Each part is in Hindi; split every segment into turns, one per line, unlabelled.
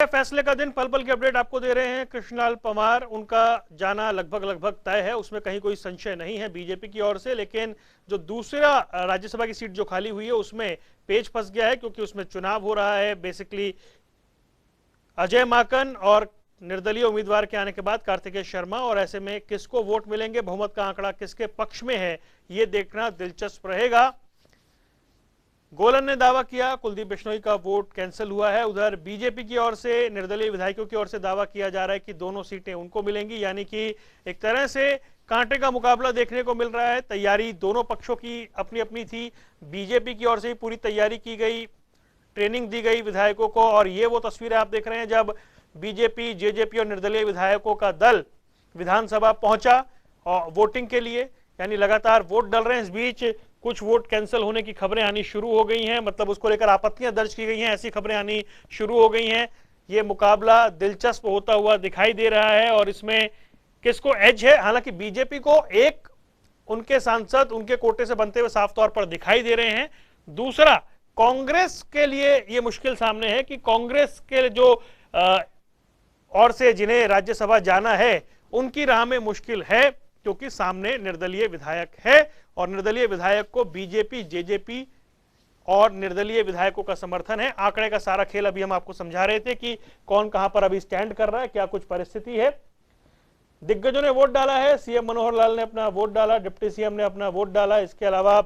फैसले का दिन, पल पल की अपडेट आपको दे रहे हैं कृष्णलाल पंवार। उनका जाना लगभग तय है, उसमें कहीं कोई संशय नहीं है बीजेपी की ओर से। लेकिन जो दूसरा राज्यसभा की सीट जो खाली हुई है उसमें पेच फंस गया है, क्योंकि उसमें चुनाव हो रहा है। बेसिकली अजय माकन और निर्दलीय उम्मीदवार के आने के बाद कार्तिकेय शर्मा, और ऐसे में किसको वोट मिलेंगे, बहुमत का आंकड़ा किसके पक्ष में है, ये देखना दिलचस्प रहेगा। गोलन ने दावा किया कुलदीप बिश्नोई का वोट कैंसिल हुआ है। उधर बीजेपी की ओर से, निर्दलीय विधायकों की ओर से दावा किया जा रहा है कि दोनों सीटें उनको मिलेंगी, यानी कि एक तरह से कांटे का मुकाबला देखने को मिल रहा है। तैयारी दोनों पक्षों की अपनी अपनी थी। बीजेपी की ओर से ही पूरी तैयारी की गई, ट्रेनिंग दी गई विधायकों को, और ये वो तस्वीरें आप देख रहे हैं जब बीजेपी, जेजेपी और निर्दलीय विधायकों का दल विधानसभा पहुंचा और वोटिंग के लिए, यानी लगातार वोट डल रहे हैं। इस बीच कुछ वोट कैंसिल होने की खबरें आनी शुरू हो गई हैं, मतलब उसको लेकर आपत्तियां दर्ज की गई हैं, ऐसी खबरें आनी शुरू हो गई हैं। ये मुकाबला दिलचस्प होता हुआ दिखाई दे रहा है और इसमें किसको एज है। हालांकि बीजेपी को एक उनके सांसद उनके कोटे से बनते हुए साफ तौर पर दिखाई दे रहे हैं। दूसरा, कांग्रेस के लिए यह मुश्किल सामने है कि कांग्रेस के जो और से जिन्हें राज्यसभा जाना है उनकी राह में मुश्किल है, क्योंकि सामने निर्दलीय विधायक है और निर्दलीय विधायक को बीजेपी, जेजेपी और निर्दलीय विधायकों का समर्थन है। आंकड़े का सारा खेल अभी हम आपको समझा रहे थे कि कौन कहां पर अभी स्टैंड कर रहा है, क्या कुछ परिस्थिति है। दिग्गजों ने वोट डाला है। सीएम मनोहर लाल ने अपना वोट डाला, डिप्टी सीएम ने अपना वोट डाला। इसके अलावा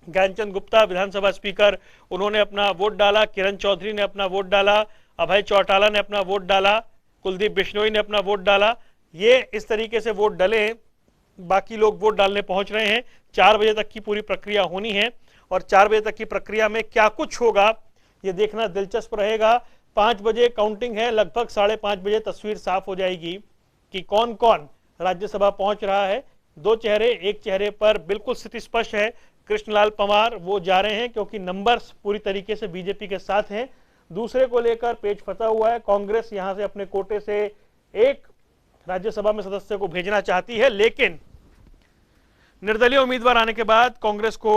ज्ञानचंद गुप्ता विधानसभा स्पीकर, उन्होंने अपना वोट डाला। किरण चौधरी ने अपना वोट डाला। अभय चौटाला ने अपना वोट डाला। कुलदीप बिश्नोई ने अपना वोट डाला। ये इस तरीके से वोट डले हैं। बाकी लोग वोट डालने पहुंच रहे हैं। 4 बजे तक की पूरी प्रक्रिया होनी है और 4 बजे तक की प्रक्रिया में क्या कुछ होगा ये देखना दिलचस्प रहेगा। 5 बजे काउंटिंग है, लगभग 5:30 बजे तस्वीर साफ हो जाएगी कि कौन कौन राज्यसभा पहुंच रहा है। 2 चेहरे, एक चेहरे पर बिल्कुल स्थिति स्पष्ट है, कृष्णलाल पंवार वो जा रहे हैं क्योंकि नंबर्स पूरी तरीके से बीजेपी के साथ हैं। दूसरे को लेकर पेच फंसा हुआ है। कांग्रेस यहां से अपने कोटे से एक राज्यसभा में सदस्य को भेजना चाहती है, लेकिन निर्दलीय उम्मीदवार आने के बाद कांग्रेस को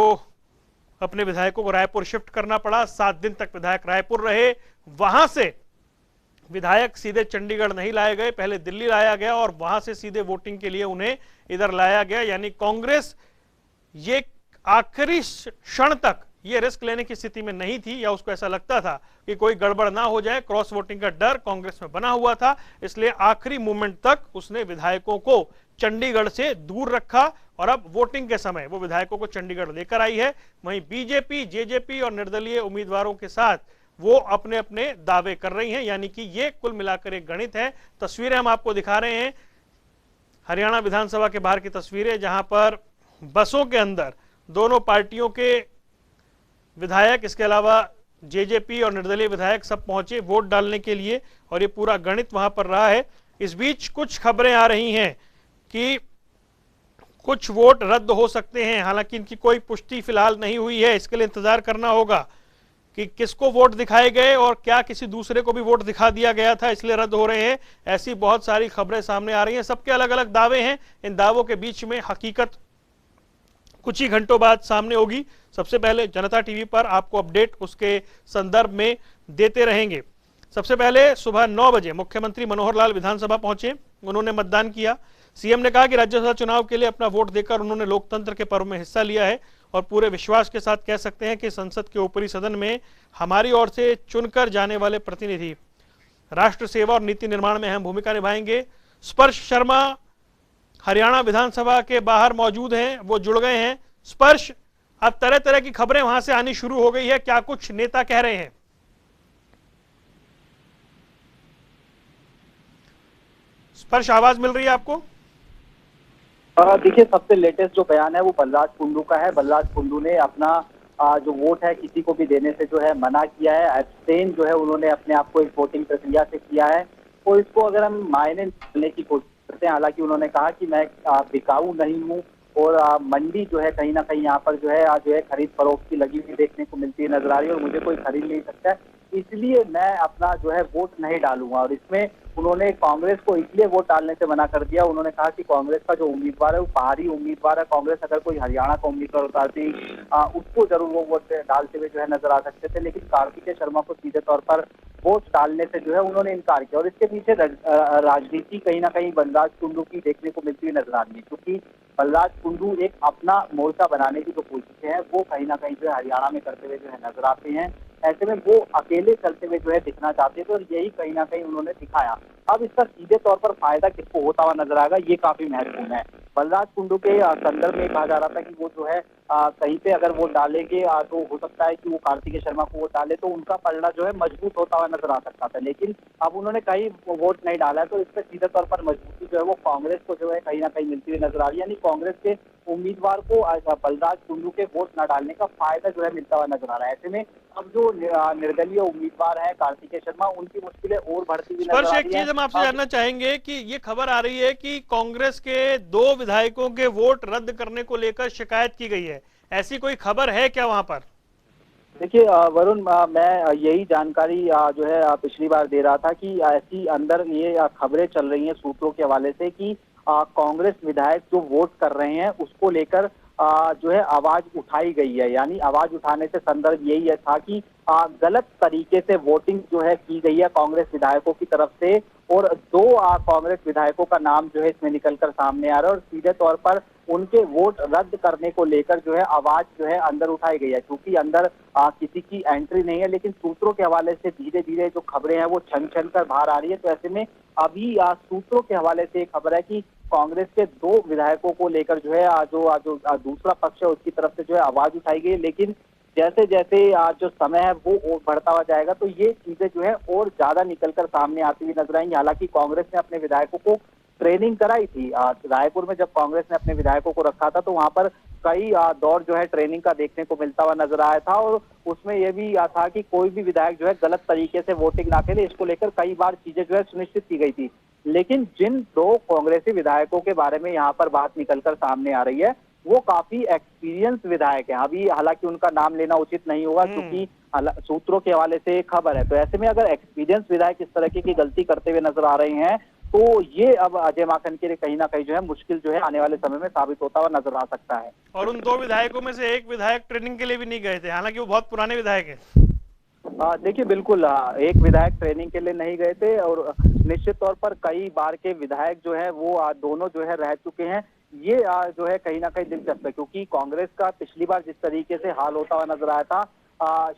अपने विधायकों को रायपुर शिफ्ट करना पड़ा। 7 दिन तक विधायक रायपुर रहे। वहां से विधायक सीधे चंडीगढ़ नहीं लाए गए, पहले दिल्ली लाया गया और वहां से सीधे वोटिंग के लिए उन्हें इधर लाया गया। यानी कांग्रेस ये आखिरी क्षण तक ये रिस्क लेने की स्थिति में नहीं थी, या उसको ऐसा लगता था कि कोई गड़बड़ ना हो जाए, क्रॉस वोटिंग का डर कांग्रेस में बना हुआ था। इसलिए आखिरी मोमेंट तक उसने विधायकों को चंडीगढ़ से दूर रखा और अब वोटिंग के समय वो विधायकों को चंडीगढ़ लेकर आई है। वहीं बीजेपी, जेजेपी और निर्दलीय उम्मीदवारों के साथ वो अपने अपने दावे कर रही हैं, यानी कि ये कुल मिलाकर एक गणित है। तस्वीरें हम आपको दिखा रहे हैं हरियाणा विधानसभा के बाहर की तस्वीरें, जहां पर बसों के अंदर दोनों पार्टियों के विधायक, इसके अलावा जेजेपी और निर्दलीय विधायक सब पहुंचे वोट डालने के लिए और ये पूरा गणित वहां पर रहा है। इस बीच कुछ खबरें आ रही हैं कि कुछ वोट रद्द हो सकते हैं, हालांकि इनकी कोई पुष्टि फिलहाल नहीं हुई है। इसके लिए इंतजार करना होगा कि किसको वोट दिखाए गए और क्या किसी दूसरे को भी वोट दिखा दिया गया था इसलिए रद्द हो रहे हैं। ऐसी बहुत सारी खबरें सामने आ रही हैं, सबके अलग अलग दावे हैं। इन दावों के बीच में हकीकत कुछ ही घंटों बाद सामने होगी। सबसे पहले जनता टीवी पर आपको अपडेट उसके संदर्भ में देते रहेंगे। सबसे पहले सुबह 9 बजे मुख्यमंत्री मनोहर लाल विधानसभा पहुंचे, उन्होंने मतदान किया। सीएम ने कहा कि राज्यसभा चुनाव के लिए अपना वोट देकर उन्होंने लोकतंत्र के पर्व में हिस्सा लिया है और पूरे विश्वास के साथ कह सकते हैं कि संसद के ऊपरी सदन में हमारी ओर से चुनकर जाने वाले प्रतिनिधि राष्ट्र सेवा और नीति निर्माण में अहम भूमिका निभाएंगे। स्पर्श शर्मा हरियाणा विधानसभा के बाहर मौजूद हैं, वो जुड़ गए हैं। स्पर्श, अब तरह तरह की खबरें वहां से आनी शुरू हो गई है, क्या कुछ नेता कह रहे हैं? स्पर्श, आवाज मिल रही है आपको?
देखिए, सबसे लेटेस्ट जो बयान है वो बलराज कुंडू का है। बलराज कुंडू ने अपना जो वोट है किसी को भी देने से जो है मना किया है। एब्सटेन जो है उन्होंने अपने आप को इस वोटिंग प्रक्रिया से किया है और इसको अगर हम मायने लेने की कोशिश करते हैं, हालांकि उन्होंने कहा कि मैं बिकाऊ नहीं हूँ और मंडी जो है कहीं ना कहीं यहाँ पर जो है खरीद फरोख्त की लगी हुई देखने को मिलती है, नजर आ रही है और मुझे कोई खरीद नहीं सकता है। इसलिए मैं अपना जो है वोट नहीं डालूंगा। और इसमें उन्होंने कांग्रेस को इसलिए वोट डालने से मना कर दिया। उन्होंने कहा कि कांग्रेस का जो उम्मीदवार है वो बाहरी उम्मीदवार है। कांग्रेस अगर कोई हरियाणा का उम्मीदवार उतारती उसको जरूर वो वोट डालते हुए जो है नजर आ सकते थे, लेकिन कार्तिकेय शर्मा को सीधे तौर पर वोट डालने से जो है उन्होंने इनकार किया। और इसके पीछे राजनीति कहीं ना कहीं बलराज कुंडू की देखने को मिलती हुई नजर आ रही है, क्योंकि बलराज कुंडू एक अपना मोर्चा बनाने की जो कोशिशें हैं वो कहीं ना कहीं जो है हरियाणा में करते हुए जो है नजर आते हैं। ऐसे में वो अकेले चलते हुए जो है दिखना चाहते थे और यही कहीं ना कहीं उन्होंने दिखाया। अब इसका सीधे तौर पर फायदा किसको होता हुआ नजर आएगा, ये काफी महत्वपूर्ण है। बलराज कुंडू के संदर्भ में कहा जा रहा था कि वो जो है कहीं पे अगर वो डालेंगे तो हो सकता है कि वो कार्तिकेय शर्मा को वोट डाले तो उनका पलड़ा जो है मजबूत होता हुआ नजर आ सकता था, लेकिन अब उन्होंने कहीं वोट नहीं डाला है तो इससे सीधे तौर पर मजबूती जो है वो कांग्रेस को जो है कहीं ना कहीं मिलती हुई नजर आ रही है। यानी कांग्रेस के उम्मीदवार को बलराज कुंडू के वोट न डालने का फायदा जो है मिलता हुआ नजर आ रहा है। ऐसे में अब जो निर्दलीय उम्मीदवार है कार्तिकेय शर्मा, उनकी मुश्किलें और बढ़ती हुई नजर आ
एक
रही है।
चीज हम आपसे जानना चाहेंगे कि ये खबर आ रही है कि कांग्रेस के 2 विधायकों के वोट रद्द करने को लेकर शिकायत की गई है, ऐसी कोई खबर है क्या वहां पर?
देखिए वरुण, मैं यही जानकारी जो है पिछली बार दे रहा था कि ऐसी अंदर ये खबरें चल रही हैं सूत्रों के हवाले से कि कांग्रेस विधायक जो वोट कर रहे हैं उसको लेकर जो है आवाज उठाई गई है। यानी आवाज उठाने से संदर्भ यही है था कि गलत तरीके से वोटिंग जो है की गई है कांग्रेस विधायकों की तरफ से, और 2 कांग्रेस विधायकों का नाम जो है इसमें निकलकर सामने आ रहा है और सीधे तौर पर उनके वोट रद्द करने को लेकर जो है आवाज जो है अंदर उठाई गई है। क्योंकि अंदर किसी की एंट्री नहीं है, लेकिन सूत्रों के हवाले से धीरे धीरे जो खबरें हैं वो छन छन कर बाहर आ रही है। तो ऐसे में अभी सूत्रों के हवाले से एक खबर है कि कांग्रेस के 2 विधायकों को लेकर जो है जो दूसरा पक्ष है उसकी तरफ से जो है आवाज उठाई गई है, लेकिन जैसे जैसे जो समय है वो और बढ़ता हुआ जाएगा तो ये चीजें जो है और ज्यादा निकलकर सामने आती हुई नजर आएंगी। हालांकि कांग्रेस ने अपने विधायकों को ट्रेनिंग कराई थी। रायपुर में जब कांग्रेस ने अपने विधायकों को रखा था तो वहां पर कई दौर जो है ट्रेनिंग का देखने को मिलता हुआ नजर आया था, और उसमें यह भी था कि कोई भी विधायक जो है गलत तरीके से वोटिंग ना करे, इसको लेकर कई बार चीजें जो है सुनिश्चित की गई थी। लेकिन जिन 2 कांग्रेसी विधायकों के बारे में यहाँ पर बात निकलकर सामने आ रही है वो काफी एक्सपीरियंस विधायक है। अभी हालांकि उनका नाम लेना उचित नहीं होगा क्योंकि सूत्रों के हवाले से खबर है। तो ऐसे में अगर एक्सपीरियंस विधायक इस तरह की गलती करते हुए नजर आ रहे हैं तो ये अब अजय माकन के लिए कहीं ना कहीं जो है मुश्किल जो है आने वाले समय में साबित होता हुआ नजर आ सकता है।
और उन 2 विधायकों में से एक विधायक ट्रेनिंग के लिए भी नहीं गए थे, हालांकि वो बहुत पुराने विधायक हैं।
देखिए बिल्कुल, एक विधायक ट्रेनिंग के लिए नहीं गए थे और निश्चित तौर पर कई बार के विधायक जो है वो दोनों जो है रह चुके हैं। ये जो है कहीं ना कहीं दिलचस्प है क्योंकि कांग्रेस का पिछली बार जिस तरीके से हाल होता हुआ नजर आया था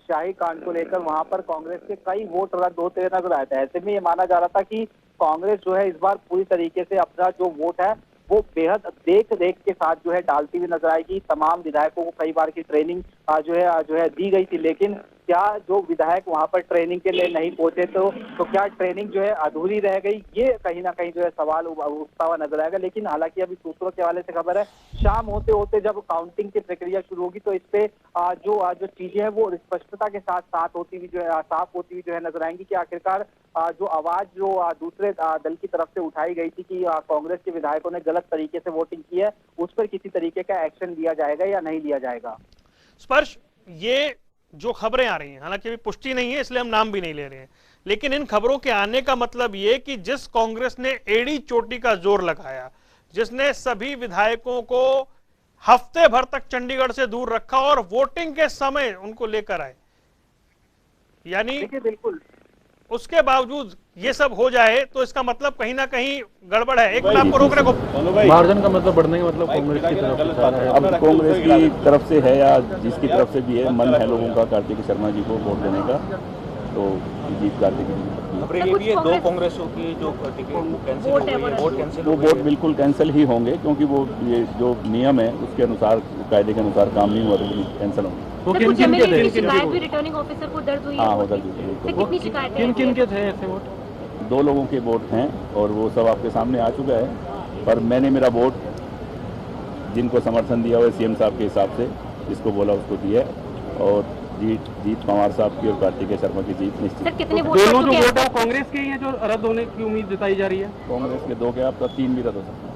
शाही कांड को लेकर, वहां पर कांग्रेस के कई वोट रद्द होते हुए नजर आए थे। ऐसे में ये माना जा रहा था कि कांग्रेस जो है इस बार पूरी तरीके से अपना जो वोट है वो बेहद देख रेख के साथ जो है डालती हुई नजर आएगी। तमाम विधायकों को कई बार की ट्रेनिंग जो है दी गई थी, लेकिन क्या जो विधायक वहां पर ट्रेनिंग के लिए नहीं पहुंचे तो क्या ट्रेनिंग जो है अधूरी रह गई, ये कहीं ना कहीं जो है सवाल उठता हुआ नजर आएगा। लेकिन हालांकि अभी सूत्रों के हवाले से खबर है शाम होते होते जब काउंटिंग की प्रक्रिया शुरू होगी तो इस पे जो चीजें हैं वो स्पष्टता के साथ साफ होती हुई जो है नजर आएंगी कि आखिरकार जो आवाज जो दूसरे दल की तरफ से उठाई गई थी कि कांग्रेस के विधायकों ने गलत तरीके से वोटिंग की है, उस पर किसी तरीके का एक्शन लिया जाएगा या नहीं लिया जाएगा।
स्पर्श, ये जो खबरें आ रही हैं हालांकि अभी पुष्टि नहीं है इसलिए हम नाम भी नहीं ले रहे हैं, लेकिन इन खबरों के आने का मतलब ये कि जिस कांग्रेस ने एड़ी चोटी का जोर लगाया, जिसने सभी विधायकों को हफ्ते भर तक चंडीगढ़ से दूर रखा और वोटिंग के समय उनको लेकर आए, यानी
बिल्कुल
उसके बावजूद ये सब हो जाए तो इसका मतलब कहीं ना कहीं गड़बड़ है। एक मिनट आपको रोकने को,
मार्जिन का मतलब बढ़ने का मतलब कांग्रेस की तरफ से,
अब कांग्रेस की तरफ से है या जिसकी तरफ से भी है, मन है लोगों का कार्तिकेय शर्मा जी को वोट देने का, तो जीत कार्तिकेय।
ये भी है 2 कांग्रेसों की जो टिकट
वो वोट बिल्कुल कैंसिल ही होंगे क्योंकि वो ये जो नियम है उसके अनुसार, कायदे के अनुसार काम नहीं हुआ तो कैंसिल होंगे।
वो किन किन के थे?
शिकायत भी रिटर्निंग ऑफिसर को दर्ज हुई है?
हाँ, दर्ज हुई।
कितनी शिकायतें?
किन किन के थे ऐसे वोट?
2 लोगों के वोट हैं और वो सब आपके सामने आ चुका है, पर मैंने मेरा वोट जिनको समर्थन दिया हुआ है सीएम साहब के हिसाब से, जिसको बोला उसको दिया, और जीत पवार साहब की और कार्तिकेय शर्मा की जीत निश्चित।
सर कितने
वोट? दोनों जो वोट है कांग्रेस के ही हैं जो रद्द होने की उम्मीद जताई जा रही है?
कांग्रेस के 2 के, आपका 3 भी रद्द हो सकता है।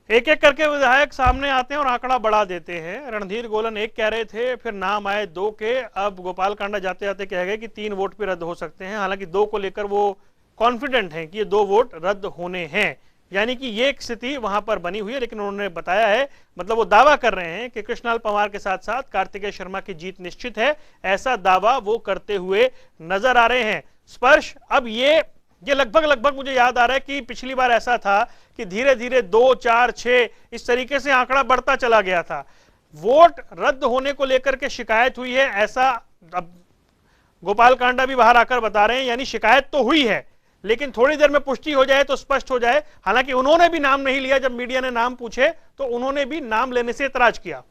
एक एक करके विधायक सामने आते हैं और आंकड़ा बढ़ा देते हैं। रणधीर गोलन एक कह रहे थे, फिर नाम आए 2 के, अब गोपाल कांडा जाते जाते कह गए कि 3 वोट पे रद्द हो सकते हैं। हालांकि 2 को लेकर वो कॉन्फिडेंट हैं कि ये 2 वोट रद्द होने हैं, यानी कि ये एक स्थिति वहां पर बनी हुई है। लेकिन उन्होंने बताया है, मतलब वो दावा कर रहे हैं कि कृष्णलाल पंवार के साथ साथ कार्तिकेय शर्मा की जीत निश्चित है, ऐसा दावा वो करते हुए नजर आ रहे हैं। स्पर्श, अब ये लगभग मुझे याद आ रहा है कि पिछली बार ऐसा था कि धीरे धीरे 2, 4, 6 इस तरीके से आंकड़ा बढ़ता चला गया था। वोट रद्द होने को लेकर के शिकायत हुई है, ऐसा अब गोपाल कांडा भी बाहर आकर बता रहे हैं, यानी शिकायत तो हुई है लेकिन थोड़ी देर में पुष्टि हो जाए तो स्पष्ट हो जाए। हालांकि उन्होंने भी नाम नहीं लिया, जब मीडिया ने नाम पूछे तो उन्होंने भी नाम लेने से इतराज किया।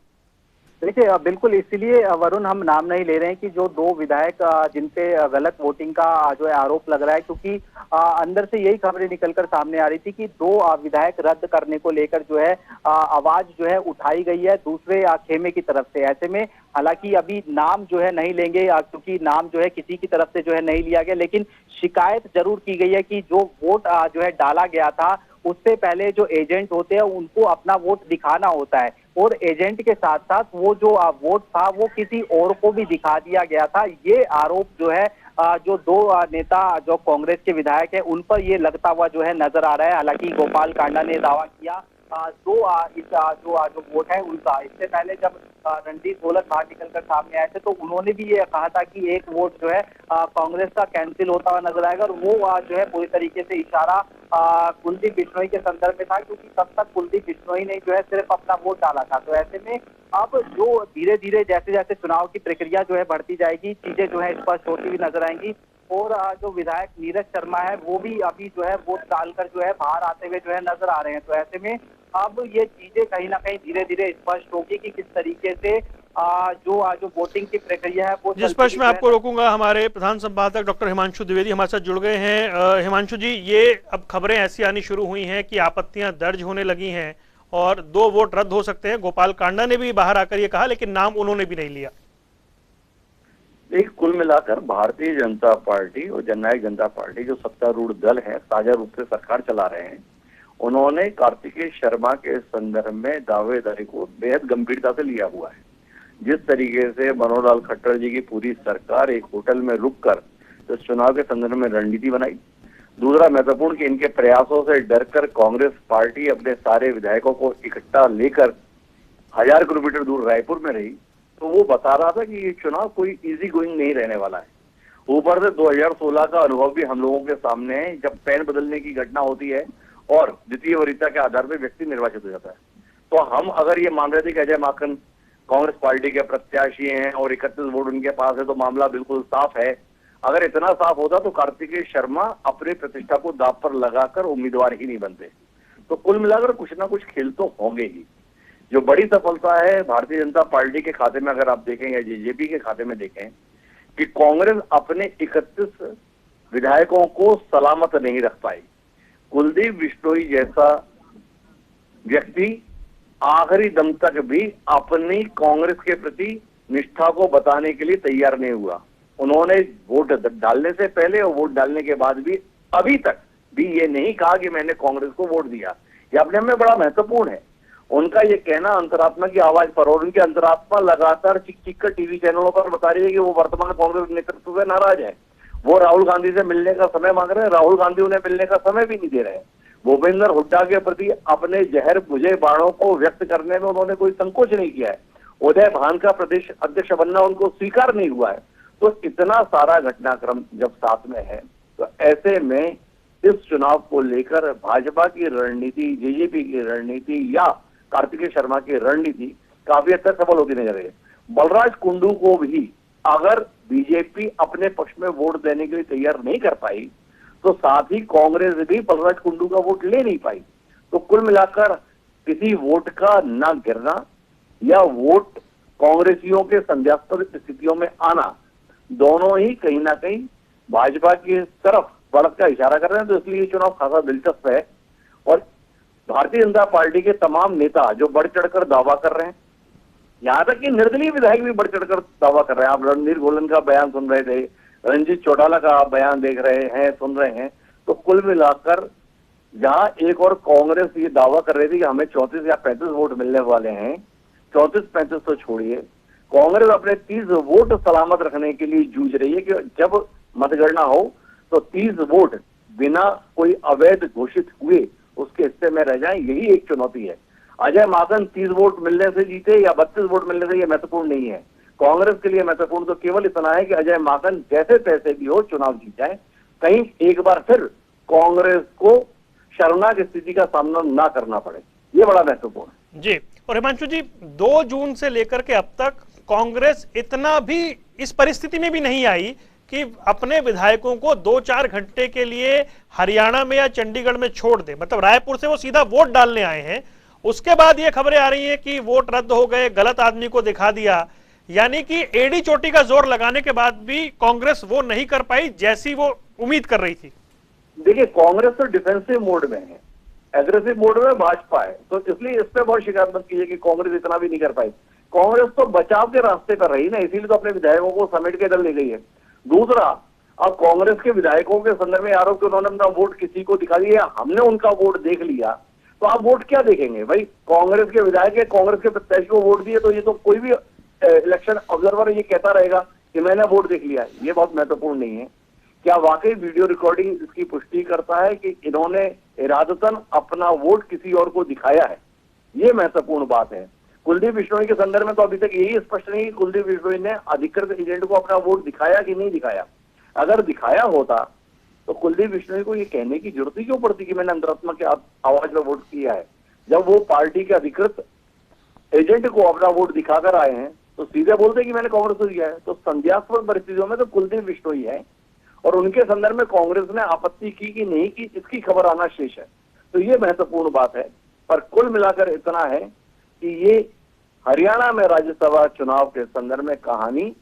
देखिए बिल्कुल, इसीलिए वरुण हम नाम नहीं ले रहे हैं कि जो 2 विधायक जिन पे गलत वोटिंग का जो है आरोप लग रहा है, क्योंकि अंदर से यही खबरें निकलकर सामने आ रही थी कि 2 विधायक रद्द करने को लेकर जो है आवाज जो है उठाई गई है दूसरे खेमे की तरफ से। ऐसे में हालांकि अभी नाम जो है नहीं लेंगे, क्योंकि नाम जो है किसी की तरफ से जो है नहीं लिया गया, लेकिन शिकायत जरूर की गई है कि जो वोट जो है डाला गया था उससे पहले जो एजेंट होते हैं उनको अपना वोट दिखाना होता है, और एजेंट के साथ साथ वो जो वोट था वो किसी और को भी दिखा दिया गया था। ये आरोप जो है जो 2 नेता जो कांग्रेस के विधायक है उन पर ये लगता हुआ जो है नजर आ रहा है। हालांकि गोपाल कांडा ने दावा किया जो वोट है उनका। इससे पहले जब रणधीर गोलन बाहर निकलकर सामने आए थे तो उन्होंने भी ये कहा था कि एक वोट जो है कांग्रेस का कैंसिल होता हुआ नजर आएगा, और वो जो है पूरी तरीके से इशारा कुलदीप बिश्नोई के संदर्भ में था, क्योंकि तब तक कुलदीप बिश्नोई ने जो है सिर्फ अपना वोट डाला था। तो ऐसे में अब जो धीरे धीरे जैसे जैसे चुनाव की प्रक्रिया जो है बढ़ती जाएगी, चीजें जो है स्पष्ट होती हुई नजर आएंगी, और जो विधायक नीरज शर्मा है वो भी अभी जो है वोट डालकर जो है बाहर आते हुए जो है नजर आ रहे हैं। तो ऐसे में अब ये चीजें कहीं ना कहीं धीरे धीरे स्पष्ट होगी कि किस तरीके से जो वोटिंग की प्रक्रिया है वो।
जिस स्पष्ट में आपको रोकूंगा, हमारे प्रधान संपादक डॉक्टर हिमांशु द्विवेदी हमारे साथ जुड़ गए हैं। हिमांशु जी, ये अब खबरें ऐसी आनी शुरू हुई हैं कि आपत्तियां दर्ज होने लगी हैं और 2 वोट रद्द हो सकते हैं। गोपाल कांडा ने भी बाहर आकर ये कहा, लेकिन नाम उन्होंने भी नहीं लिया।
एक कुल मिलाकर भारतीय जनता पार्टी और जननायक जनता पार्टी जो सत्तारूढ़ दल है, साझा रूप से सरकार चला रहे हैं, उन्होंने कार्तिकेय शर्मा के संदर्भ में दावेदारी को बेहद गंभीरता से लिया हुआ है। जिस तरीके से मनोहर लाल खट्टर जी की पूरी सरकार एक होटल में रुककर तो चुनाव के संदर्भ में रणनीति बनाई। दूसरा महत्वपूर्ण कि इनके प्रयासों से डरकर कांग्रेस पार्टी अपने सारे विधायकों को इकट्ठा लेकर 1000 किलोमीटर दूर रायपुर में रही, तो वो बता रहा था कि ये चुनाव कोई इजी गोइंग नहीं रहने वाला है। ऊपर से 2016 का अनुभव भी हम लोगों के सामने है, जब पैन बदलने की घटना होती है और द्वितीय वरीयता के आधार पर व्यक्ति निर्वाचित हो जाता है। तो हम अगर ये मान रहे थे कि अजय माकन कांग्रेस पार्टी के प्रत्याशी हैं और 31 वोट उनके पास है, तो मामला बिल्कुल साफ है। अगर इतना साफ होता तो कार्तिकेय शर्मा अपनी प्रतिष्ठा को दांव पर लगाकर उम्मीदवार ही नहीं बनते। तो कुल मिलाकर कुछ ना कुछ खेल तो होंगे ही। जो बड़ी सफलता है भारतीय जनता पार्टी के खाते में, अगर आप देखें या जेजेपी के खाते में देखें, कि कांग्रेस अपने 31 विधायकों को सलामत नहीं रख पाई। कुलदीप बिश्नोई जैसा व्यक्ति आखिरी दम तक भी अपनी कांग्रेस के प्रति निष्ठा को बताने के लिए तैयार नहीं हुआ। उन्होंने वोट डालने से पहले और वोट डालने के बाद भी अभी तक भी ये नहीं कहा कि मैंने कांग्रेस को वोट दिया। ये अपने में बड़ा महत्वपूर्ण है। उनका ये कहना अंतरात्मा की आवाज पर, और उनकी अंतरात्मा लगातार चिक चिक कर टीवी चैनलों पर बता रही है कि वो वर्तमान कांग्रेस नेतृत्व से नाराज है। वो राहुल गांधी से मिलने का समय मांग रहे हैं, राहुल गांधी उन्हें मिलने का समय भी नहीं दे रहे हैं। भूपेंद्र हुड्डा के प्रति अपने जहर बुझे बाणों को व्यक्त करने में उन्होंने कोई संकोच नहीं किया है। उदय भान का प्रदेश अध्यक्ष बनना उनको स्वीकार नहीं हुआ है। तो इतना सारा घटनाक्रम जब साथ में है, तो ऐसे में इस चुनाव को लेकर भाजपा की रणनीति, जेजेपी की रणनीति या कार्तिकेय शर्मा की रणनीति काफी हद तक सफल होती नजर रही है। बलराज कुंडू को भी अगर बीजेपी अपने पक्ष में वोट देने के लिए तैयार नहीं कर पाई, तो साथ ही कांग्रेस भी बलराज कुंडू का वोट ले नहीं पाई। तो कुल मिलाकर किसी वोट का न गिरना या वोट कांग्रेसियों के संदेहास्पद स्थितियों में आना, दोनों ही कहीं ना कहीं भाजपा की तरफ बढ़त का इशारा कर रहे हैं। तो इसलिए ये चुनाव खासा दिलचस्प है। और भारतीय जनता पार्टी के तमाम नेता जो बढ़ चढ़कर दावा कर रहे हैं, यहां तक कि निर्दलीय विधायक भी बढ़ चढ़कर दावा कर रहे हैं। आप रणधीर गोलन का बयान सुन रहे थे, रंजीत चौटाला का आप बयान देख रहे हैं, सुन रहे हैं। तो कुल मिलाकर जहां एक और कांग्रेस ये दावा कर रही थी कि हमें 34 या 35 वोट मिलने वाले हैं, 34-35 तो छोड़िए, कांग्रेस अपने 30 वोट सलामत रखने के लिए जूझ रही है कि जब मतगणना हो तो 30 वोट बिना कोई अवैध घोषित हुए उसके हिस्से में रह जाएं। यही एक चुनौती है। अजय माकन 30 वोट मिलने से जीते या 32 वोट मिलने से, यह महत्वपूर्ण नहीं है। कांग्रेस के लिए महत्वपूर्ण तो केवल इतना है कि अजय माकन जैसे तैसे भी हो चुनाव जीत जाए, कहीं एक बार फिर कांग्रेस को शर्मनाक स्थिति का सामना ना करना पड़े। ये बड़ा महत्वपूर्ण है
जी। और हिमांशु जी, 2 जून से लेकर के अब तक कांग्रेस इतना भी इस परिस्थिति में भी नहीं आई कि अपने विधायकों को 2-4 घंटे के लिए हरियाणा में या चंडीगढ़ में छोड़ दे। मतलब रायपुर से वो सीधा वोट डालने आए हैं, उसके बाद ये खबरें आ रही हैं कि वोट रद्द हो गए, गलत आदमी को दिखा दिया। यानी कि एड़ी चोटी का जोर लगाने के बाद भी कांग्रेस वो नहीं कर पाई जैसी वो उम्मीद कर रही थी।
देखिए, कांग्रेस तो डिफेंसिव मोड में है, एग्रेसिव मोड में भाजपा है, तो इसलिए इस पे बहुत शिकायत मत कीजिए कि कांग्रेस इतना भी नहीं कर पाई। कांग्रेस तो बचाव के रास्ते पर रही ना, इसीलिए तो अपने विधायकों को समेट के दल ले गई है। दूसरा, अब कांग्रेस के विधायकों के संदर्भ में आरोप कि उन्होंने अपना वोट किसी को दिखा दिया, हमने उनका वोट देख लिया, तो आप वोट क्या देखेंगे भाई? कांग्रेस के विधायक है, कांग्रेस के प्रत्याशी को वोट दिए, तो ये तो कोई भी इलेक्शन ऑब्जर्वर ये कहता रहेगा कि मैंने वोट देख लिया। ये बहुत महत्वपूर्ण नहीं है। क्या वाकई वीडियो रिकॉर्डिंग इसकी पुष्टि करता है कि इन्होंने इरादतन अपना वोट किसी और को दिखाया है? ये महत्वपूर्ण बात है। कुलदीप बिश्नोई के संदर्भ में तो अभी तक यही स्पष्ट नहीं कि कुलदीप बिश्नोई ने अधिकृत एजेंट को अपना वोट दिखाया कि नहीं दिखाया। अगर दिखाया होता तो कुलदीप बिश्नोई को ये कहने की जरूरत ही क्यों पड़ती कि मैंने अंतरात्मा के आवाज में वोट किया है? जब वो पार्टी के अधिकृत एजेंट को अपना वोट दिखाकर आए हैं तो सीधे बोलते कि मैंने कांग्रेस को दिया है। तो संदेहास्पद परिस्थितियों में तो कुलदीप बिश्नोई है, और उनके संदर्भ में कांग्रेस ने आपत्ति की कि नहीं की, इसकी खबर आना शेष है। तो ये महत्वपूर्ण बात है। पर कुल मिलाकर इतना है कि ये हरियाणा में राज्यसभा चुनाव के संदर्भ में कहानी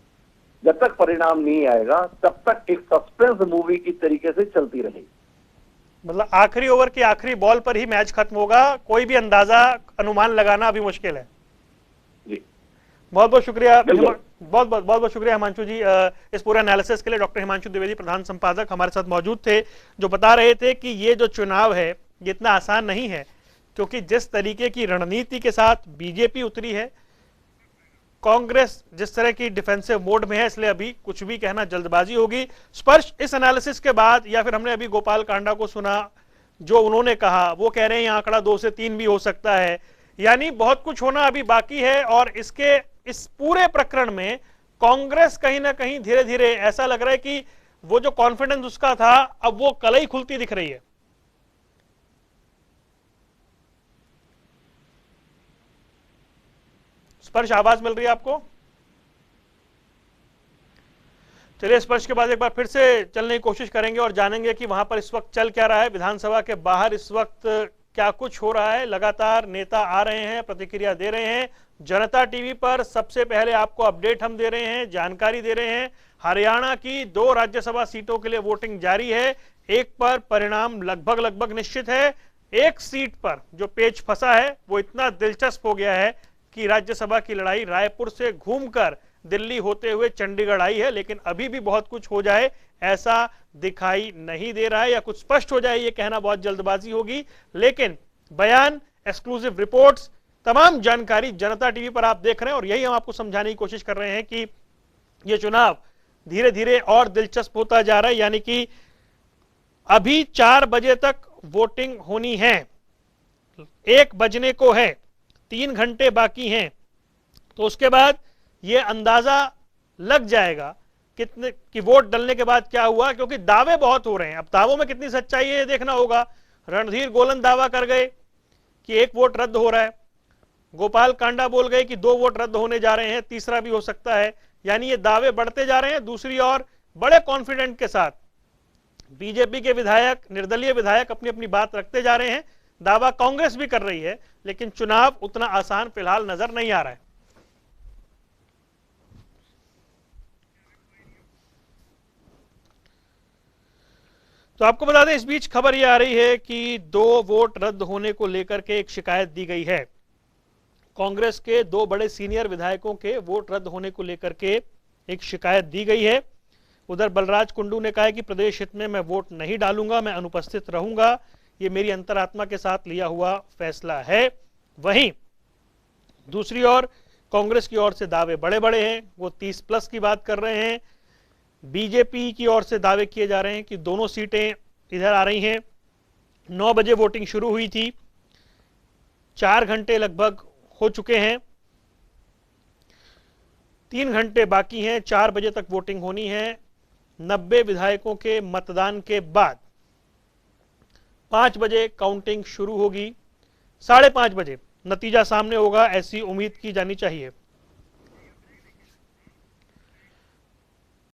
जब तक परिणाम नहीं आएगा तब तक एक सस्पेंस मूवी की तरीके से चलती रहेगी।
मतलब आखिरी ओवर की आखिरी बॉल पर ही मैच खत्म होगा, कोई भी अंदाजा अनुमान लगाना अभी मुश्किल है।
जी,
बहुत बहुत शुक्रिया, बहुत शुक्रिया हिमांशु जी इस पूरे एनालिसिस के लिए। डॉक्टर हिमांशु द्विवेदी, प्रधान संपादक, हमारे साथ मौजूद थे, जो बता रहे थे कि ये जो चुनाव है ये इतना आसान नहीं है, क्योंकि जिस तरीके की रणनीति के साथ बीजेपी उतरी है, कांग्रेस जिस तरह की डिफेंसिव मोड में है, इसलिए अभी कुछ भी कहना जल्दबाजी होगी। स्पर्श इस एनालिसिस के बाद, या फिर हमने अभी गोपाल कांडा को सुना, जो उन्होंने कहा, वो कह रहे हैं आंकड़ा 2 से 3 भी हो सकता है। यानी बहुत कुछ होना अभी बाकी है, और इस पूरे प्रकरण में कांग्रेस कहीं ना कहीं धीरे धीरे ऐसा लग रहा है कि वो जो कॉन्फिडेंस उसका था अब वो कलई खुलती दिख रही है। स्पर्श आवाज मिल रही है आपको? चलिए, स्पर्श के बाद एक बार फिर से चलने की कोशिश करेंगे और जानेंगे कि वहां पर इस वक्त चल क्या रहा है। विधानसभा के बाहर इस वक्त क्या कुछ हो रहा है। लगातार नेता आ रहे हैं, प्रतिक्रिया दे रहे हैं। जनता टीवी पर सबसे पहले आपको अपडेट हम दे रहे हैं, जानकारी दे रहे हैं। हरियाणा की 2 राज्यसभा सीटों के लिए वोटिंग जारी है। एक पर परिणाम लगभग निश्चित है। एक सीट पर जो पेच फंसा है वो इतना दिलचस्प हो गया है कि राज्यसभा की लड़ाई रायपुर से घूमकर दिल्ली होते हुए चंडीगढ़ आई है। लेकिन अभी भी बहुत कुछ हो जाए ऐसा दिखाई नहीं दे रहा है, या कुछ स्पष्ट हो जाए ये कहना बहुत जल्दबाजी होगी। लेकिन बयान, एक्सक्लूसिव रिपोर्ट्स, तमाम जानकारी जनता टीवी पर आप देख रहे हैं, और यही हम आपको समझाने की कोशिश कर रहे हैं कि ये चुनाव धीरे धीरे और दिलचस्प होता जा रहा है। यानी कि अभी 4 बजे तक वोटिंग होनी है, 1 बजने को है, 3 घंटे बाकी हैं। तो उसके बाद ये अंदाजा लग जाएगा कितने कि वोट डलने के बाद क्या हुआ, क्योंकि दावे बहुत हो रहे हैं। अब दावों में कितनी सच्चाई है ये देखना होगा। रणधीर गोलन दावा कर गए कि 1 वोट रद्द हो रहा है, गोपाल कांडा बोल गए कि 2 वोट रद्द होने जा रहे हैं, तीसरा भी हो सकता है। यानी ये दावे बढ़ते जा रहे हैं। दूसरी ओर बड़े कॉन्फिडेंट के साथ बीजेपी के विधायक, निर्दलीय विधायक अपनी अपनी बात रखते जा रहे हैं। दावा कांग्रेस भी कर रही है, लेकिन चुनाव उतना आसान फिलहाल नजर नहीं आ रहा है। तो आपको बता दें, इस बीच खबर यह आ रही है कि 2 वोट रद्द होने को लेकर के एक शिकायत दी गई है। कांग्रेस के 2 बड़े सीनियर विधायकों के वोट रद्द होने को लेकर के एक शिकायत दी गई है। उधर बलराज कुंडू ने कहा है कि प्रदेश हित में मैं वोट नहीं डालूंगा, मैं अनुपस्थित रहूंगा। ये मेरी अंतरात्मा के साथ लिया हुआ फैसला है। वहीं दूसरी ओर कांग्रेस की ओर से दावे बड़े बड़े हैं, वो 30+ की बात कर रहे हैं। बीजेपी की ओर से दावे किए जा रहे हैं कि दोनों सीटें इधर आ रही हैं। 9 बजे वोटिंग शुरू हुई थी, 4 घंटे लगभग हो चुके हैं, 3 घंटे बाकी हैं, 4 बजे तक वोटिंग होनी है। 90 विधायकों के मतदान के बाद 5 बजे काउंटिंग शुरू होगी, 5:30 बजे नतीजा सामने होगा, ऐसी उम्मीद की जानी चाहिए।